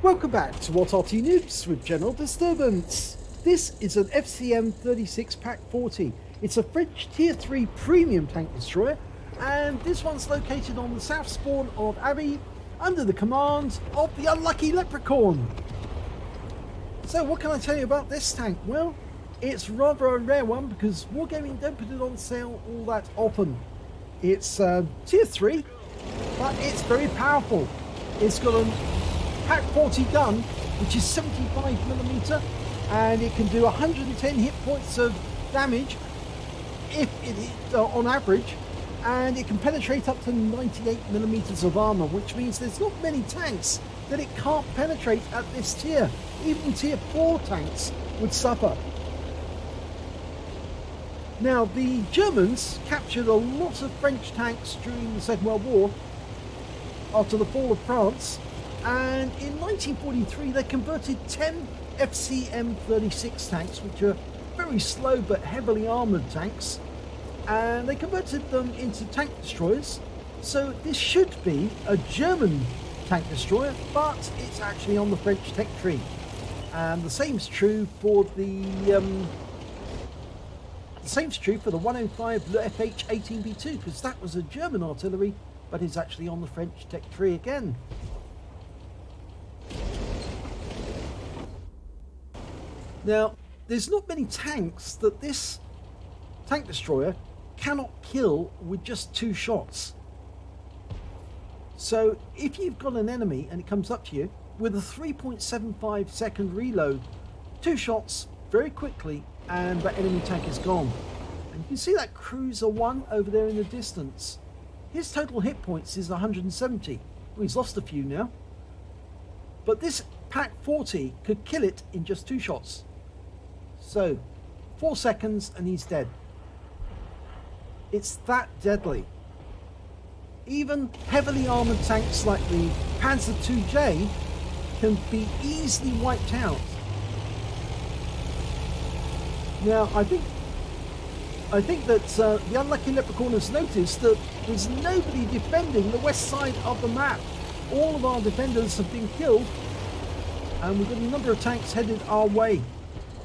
Welcome back to What Arty Noobs with General Disturbance. This is an FCM 36 Pack 40. It's a French Tier 3 premium tank destroyer, and this one's located on the south spawn of Abbey under the command of the Unlucky Leprechaun. So what can I tell you about this tank? Well, it's rather a rare one because Wargaming don't put it on sale all that often. It's Tier 3, but it's very powerful. It's got a Pack 40 gun, which is 75mm, and it can do 110 hit points of damage if it on average, and it can penetrate up to 98mm of armor, which means there's not many tanks that it can't penetrate at this tier. Even tier 4 tanks would suffer. Now, the Germans captured a lot of French tanks during the Second World War after the fall of France, and in 1943 they converted 10 FCM 36 tanks, which are very slow but heavily armoured tanks, and they converted them into tank destroyers. So this should be a German tank destroyer, but it's actually on the French tech tree. And the same's true for the 105 Le FH-18B2, because that was a German artillery, but is actually on the French tech tree again. Now, there's not many tanks that this tank destroyer cannot kill with just 2 shots. So if you've got an enemy and it comes up to you with a 3.75 second reload, 2 shots very quickly and that enemy tank is gone. And you can see that cruiser 1 over there in the distance. His total hit points is 170. Well, he's lost a few now. But this Pack 40 could kill it in just 2 shots. So 4 seconds and he's dead. It's that deadly. Even heavily armoured tanks like the Panzer IIJ can be easily wiped out. Now, I think that the Unlucky Leprechaun has noticed that there's nobody defending the west side of the map. All of our defenders have been killed, and we've got a number of tanks headed our way.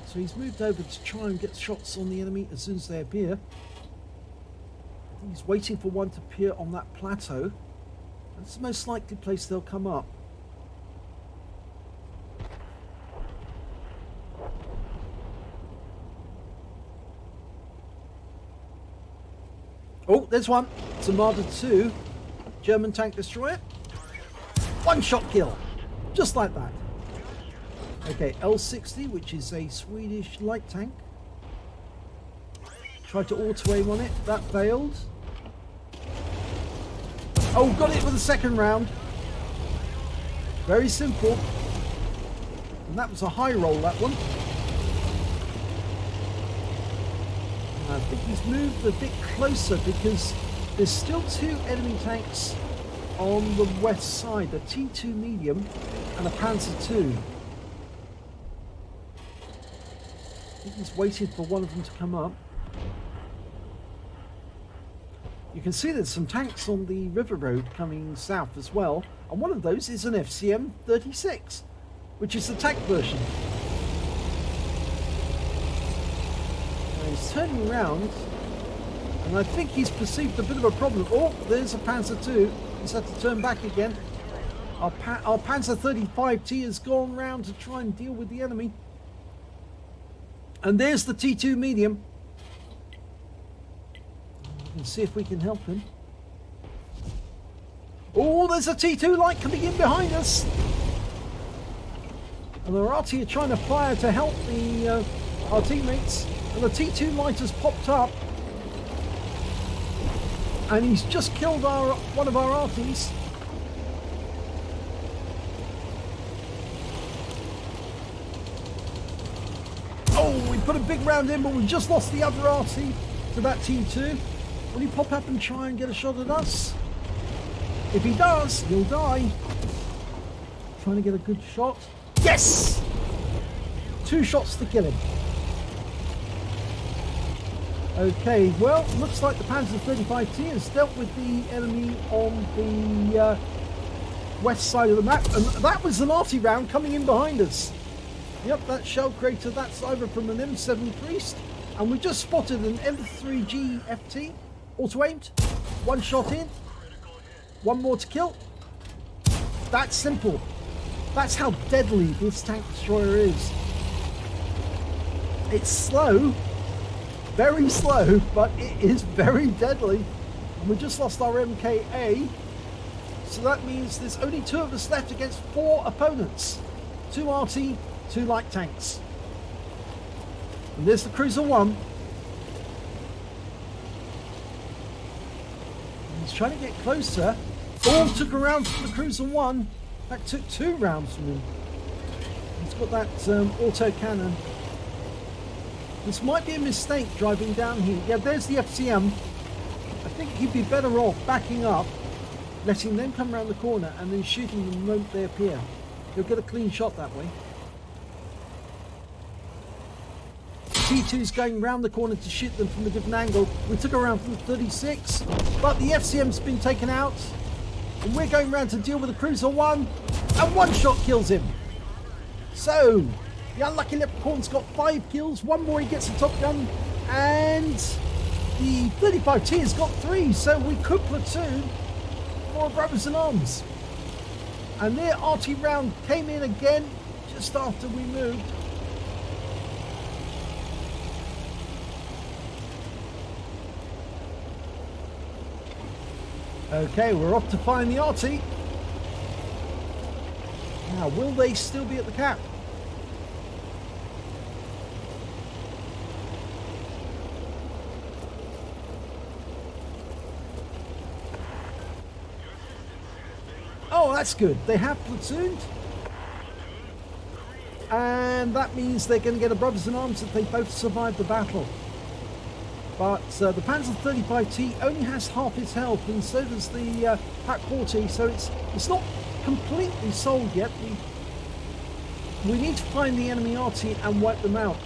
So he's moved over to try and get shots on the enemy as soon as they appear. I think he's waiting for one to appear on that plateau. That's the most likely place they'll come up. Oh, there's one. It's a Marder 2 German tank destroyer. 1 shot kill. Just like that. Okay, L60, which is a Swedish light tank. Tried to auto-aim on it. That failed. Oh, got it with the second round. Very simple. And that was a high roll, that one. I think he's moved a bit closer because there's still 2 enemy tanks on the west side, a T2 medium and a Panzer II. I think he's waiting for one of them to come up. You can see there's some tanks on the river road coming south as well, and one of those is an FCM 36, which is the tank version. He's turning around, and I think he's perceived a bit of a problem. Oh, there's a Panzer II. He's had to turn back again. Our Panzer 35T has gone round to try and deal with the enemy. And there's the T2 medium. Let's see if we can help him. Oh, there's a T2 light coming in behind us. And the Arty are trying to fire to help our teammates. And the T2 light has popped up, and he's just killed one of our Arties. Oh, we put a big round in, but we just lost the other Arty to that T2. Will he pop up and try and get a shot at us? If he does, he'll die. Trying to get a good shot. Yes! 2 shots to kill him. Okay, well, looks like the Panzer 35T has dealt with the enemy on the northwest side of the map, and that was an Arty round coming in behind us. Yep, that shell crater, that's either from an M7 Priest, and we just spotted an M3G FT, auto-aimed, one shot in, one more to kill. That's simple. That's how deadly this tank destroyer is. It's slow, very slow, but it is very deadly. And we just lost our MKA, so that means there's only 2 of us left against 4 opponents. 2 Arty, 2 light tanks. And there's the Cruiser 1. He's trying to get closer. All took a round from the Cruiser 1. That took 2 rounds from him. He's got that auto cannon. This might be a mistake driving down here. Yeah, there's the FCM. I think he'd be better off backing up, letting them come around the corner and then shooting them the moment they appear. He'll get a clean shot that way. T2's going round the corner to shoot them from a different angle. We took around from the 36, but the FCM's been taken out. And we're going round to deal with the Cruiser 1, and 1 shot kills him. So, the Unlucky Leprechaun's got 5 kills, 1 more he gets a Top Gun, and the 35T has got 3, so we could platoon for Brothers in Arms. And their Arty round came in again just after we moved. Okay, we're off to find the Arty. Now, will they still be at the cap? Oh, that's good. They have platooned. And that means they're going to get a Brothers in Arms if they both survive the battle. But the Panzer 35T only has half its health, and so does the Pak 40, so it's not completely sold yet. We need to find the enemy Arty and wipe them out.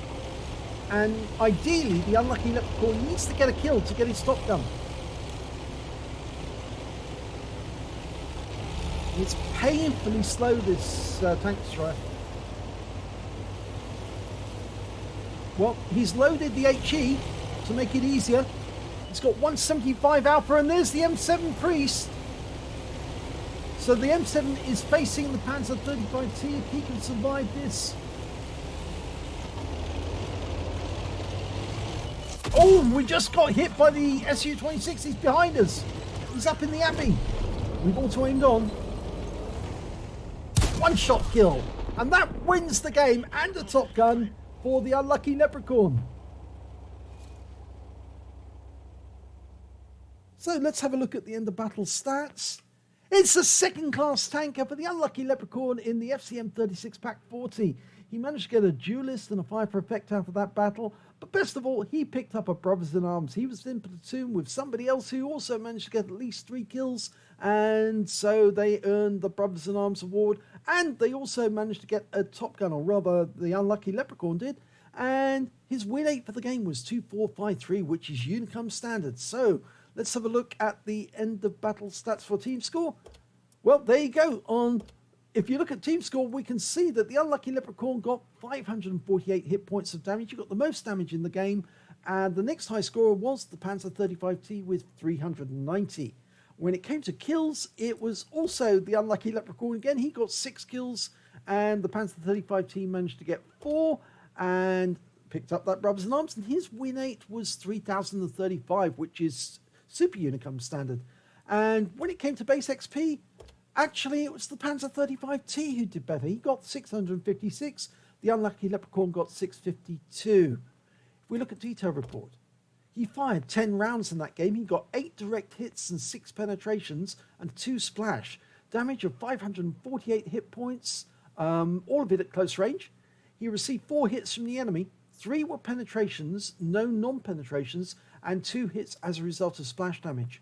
And ideally, the Unlucky Leprechaun needs to get a kill to get his Top Gun. It's painfully slow, this tank destroyer. Well, he's loaded the HE to make it easier. It's got 175 Alpha, and there's the M7 Priest. So the M7 is facing the Panzer 35T if he can survive this. Oh, we just got hit by the Su-26. He's behind us. He's up in the Abbey. We've auto-aimed on. 1 shot kill. And that wins the game and a Top Gun for the Unlucky Leprechaun. So let's have a look at the end of battle stats. It's a second-class tanker for the Unlucky Leprechaun in the FCM 36 Pak 40. He managed to get a duelist and a Viper effect out of that battle, but best of all, he picked up a Brothers in Arms. He was in platoon with somebody else who also managed to get at least 3 kills, and so they earned the Brothers in Arms award, and they also managed to get a Top Gun, or rather, the Unlucky Leprechaun did, and his win rate for the game was 2453, which is Unicum standard. So let's have a look at the end of battle stats for team score. Well, there you go. If you look at team score, we can see that the Unlucky Leprechaun got 548 hit points of damage. You got the most damage in the game, and the next high scorer was the Panzer 35T with 390. When it came to kills, it was also the Unlucky Leprechaun again. He got 6 kills, and the Panzer 35T managed to get 4 and picked up that Brothers in Arms, and his win rate was 3035, which is Super Unicum standard. And when it came to base XP, actually it was the Panzer 35T who did better. He got 656. The Unlucky Leprechaun got 652. If we look at detail report, he fired 10 rounds in that game. He got 8 direct hits and 6 penetrations and 2 splash. Damage of 548 hit points, all of it at close range. He received 4 hits from the enemy. 3 were penetrations, no non-penetrations, and 2 hits as a result of splash damage.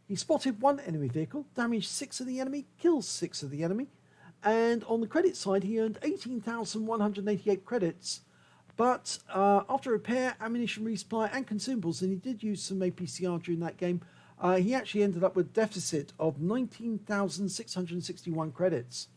He spotted 1 enemy vehicle, damaged 6 of the enemy, killed 6 of the enemy, and on the credit side he earned 18,188 credits, but after repair, ammunition resupply and consumables, and he did use some APCR during that game, he actually ended up with a deficit of 19,661 credits.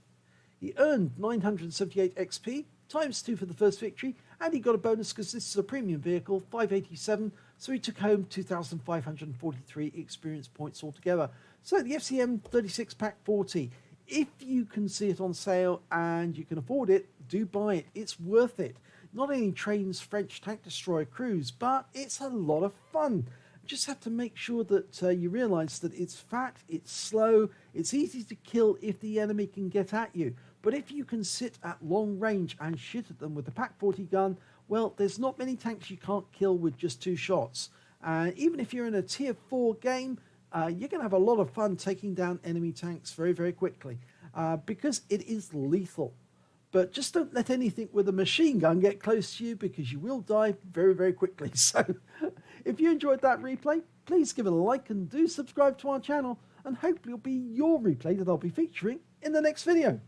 He earned 978 XP, times 2 for the first victory, and he got a bonus because this is a premium vehicle, 587, so he took home 2,543 experience points altogether. So the FCM 36 Pack 40, if you can see it on sale and you can afford it, do buy it. It's worth it. Not only trains French tank destroyer crews, but it's a lot of fun. You just have to make sure that you realise that it's fat, it's slow, it's easy to kill if the enemy can get at you. But if you can sit at long range and shoot at them with the Pack 40 gun, well, there's not many tanks you can't kill with just 2 shots. Even if you're in a tier 4 game, you're going to have a lot of fun taking down enemy tanks very, very quickly because it is lethal. But just don't let anything with a machine gun get close to you because you will die very, very quickly. So if you enjoyed that replay, please give it a like and do subscribe to our channel, and hopefully it'll be your replay that I'll be featuring in the next video.